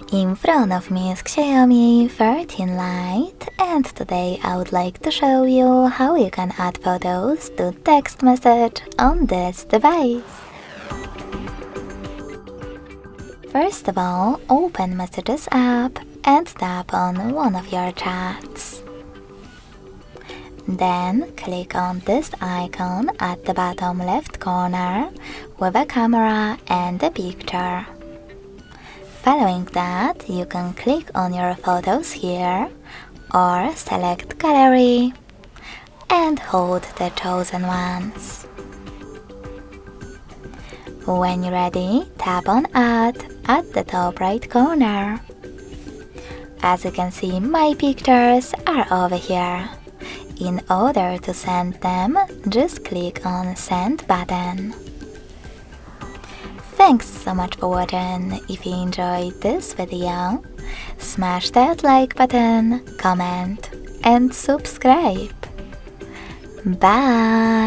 In front of me is Xiaomi 13 Lite, and today I would like to show you how you can add photos to text message on this device. First of all, open Messages app and tap on one of your chats. Then click on this icon at the bottom left corner with a camera and a picture. Following that, you can click on your photos here or select Gallery and hold the chosen ones. When you're ready, tap on Add at the top right corner. As you can see, my pictures are over here. In order to send them, just click on Send button. Thanks so much for watching. If you enjoyed this video, smash that like button, comment and subscribe. Bye!